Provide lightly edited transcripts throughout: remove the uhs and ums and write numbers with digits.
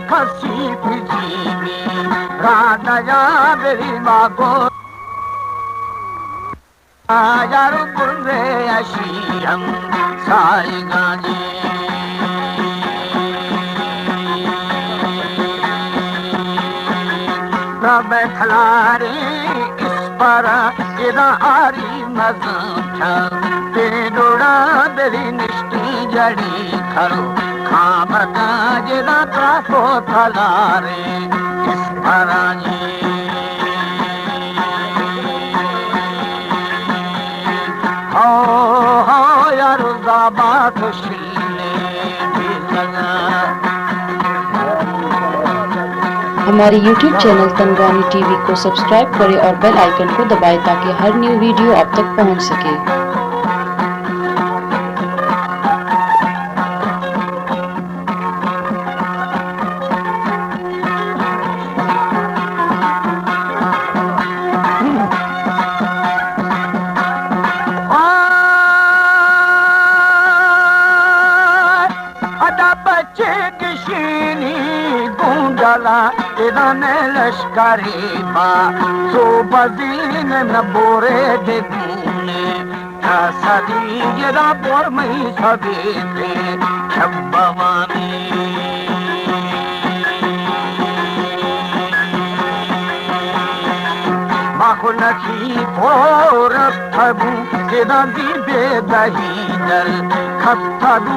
खसी भिजीनी रानया मेरी मागो यार बुरे अशीरम साई गाजी बैठलारे इस पर आरी मजा तेरोड़ा मेरी निष्ठी जड़ी खरो खामता जरा प्रापो थलारे इस पराजी हो यार बात शीले हमारे YouTube चैनल तनगानी टीवी को सब्सक्राइब करें और बेल आइकन को दबाएं ताकि हर न्यू वीडियो आप तक पहुंच सके। लश्करी बा सो बदीन न बोरे दे दूने सदी जरा बोर मई सभी दे छब्बवानी बाखो नखी भोर थबू तेरा दी बेदही दल खत्थबू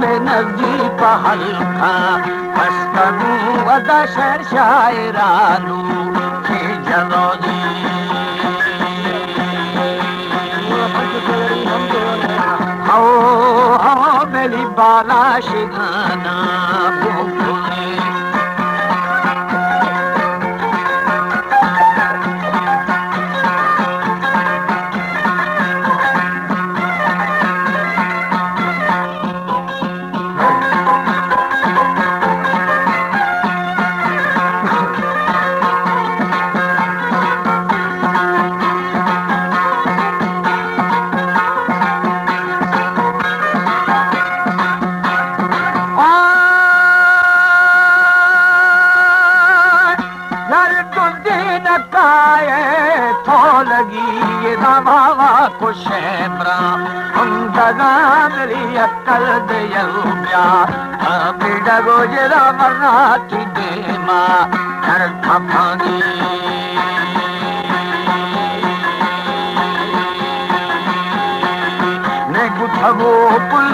में नदी पहल खा हस्तबू वदा शहर शायरानू की जलोजी हो मेरी बाला शिगाना अक्कल दिया बिडगो जरा मरना की देमा घर खपानी ने गुठगो पुल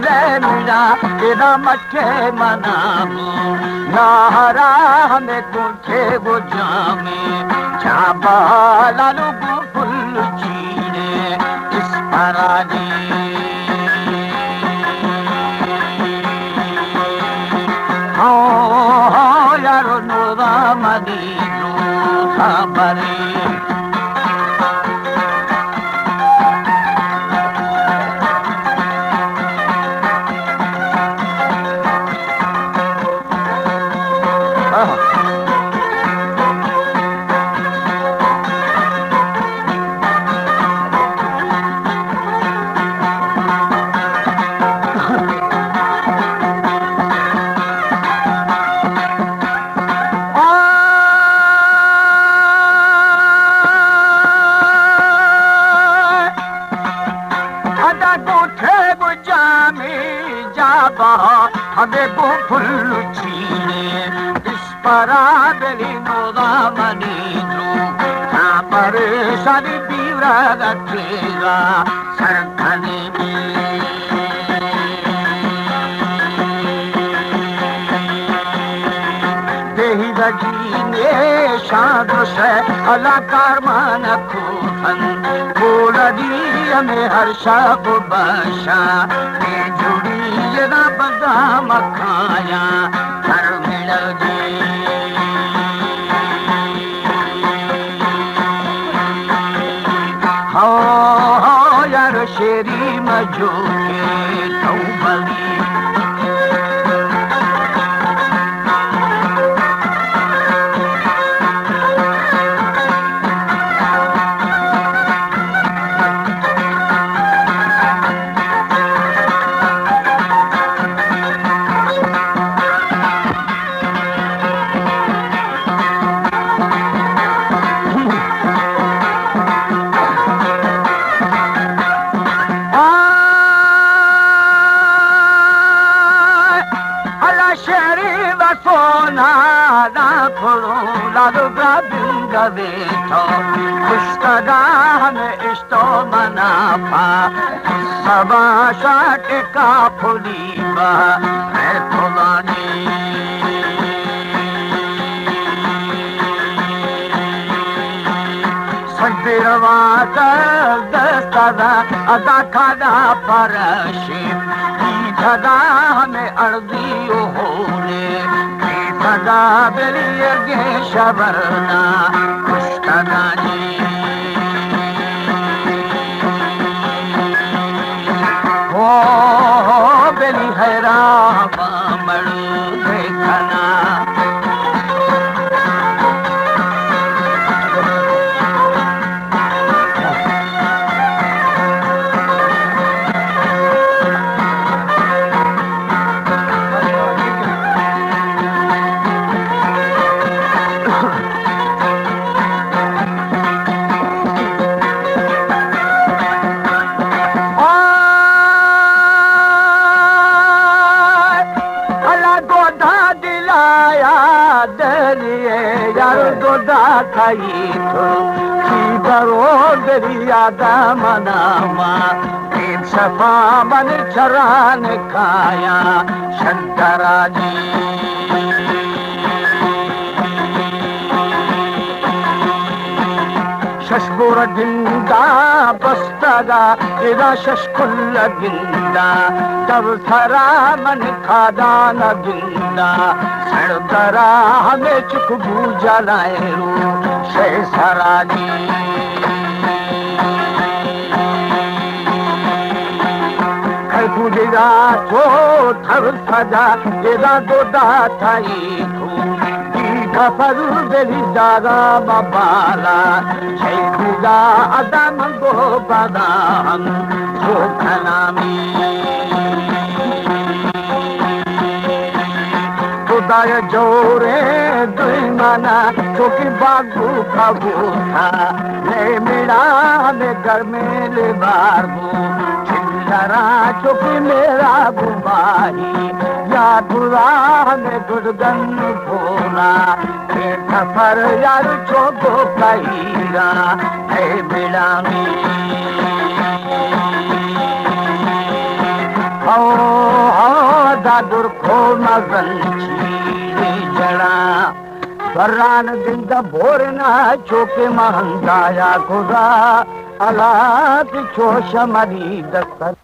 ले मिला तेरा मचे मनाबू नाहरा हमें तुझे वो जामे चापा लालू पुल चीने इस पराजी यारो नोरा मदीनो खबरे हमें वो फुल चीने इस परागली नोदा मनी लो यहाँ पर सारी पीवरा रखेगा सरखने में देही रजीने शाद से कलाकार मान खूफन बोल दी हमें हर शाब बाशा जुड़ी जरा बदाम खाया हर मिल जी नादा खोड़ो लाडो बिंग बेठो खुशकदा हमें इस्तो मना पा सबा शाट का फुलीबा है फुलानी सजरवा दस्ता अदा खादा परशे सदा हमें अर्जी होने सदा बेलिए गे शबरना खुशकदा जी हो बेली हैरा मड़ देखना खाई तो करो दरिया मनामा एक सफा मन चरान खाया शंकरा जी शशपुर गिंदा बस्तगा इदा शशकुल गिंदा तब थरा मन खादा न गिंदा सड़दरा हमें चुक बूझा लाएरू शेषरा जी खरबूजा जो थर सजा इदा दोदा थाई फरू बेली दारा बाला शेखुदा अदम गो बदाम खनामी खुदाय जोरे दुईमाना चौकी बागू खाबू था ले मिला में घर में ले बारबू छिंदरा चौकी मेरा गुबाही या बुरा में गुड़गन भोला सफर यार छोगो कहीरा है बिलामी हो दादुर खो नगंची जड़ा बर्रान दिन दा भोरना चौके महंगाया खुदा अला की चोश मरी दस्तर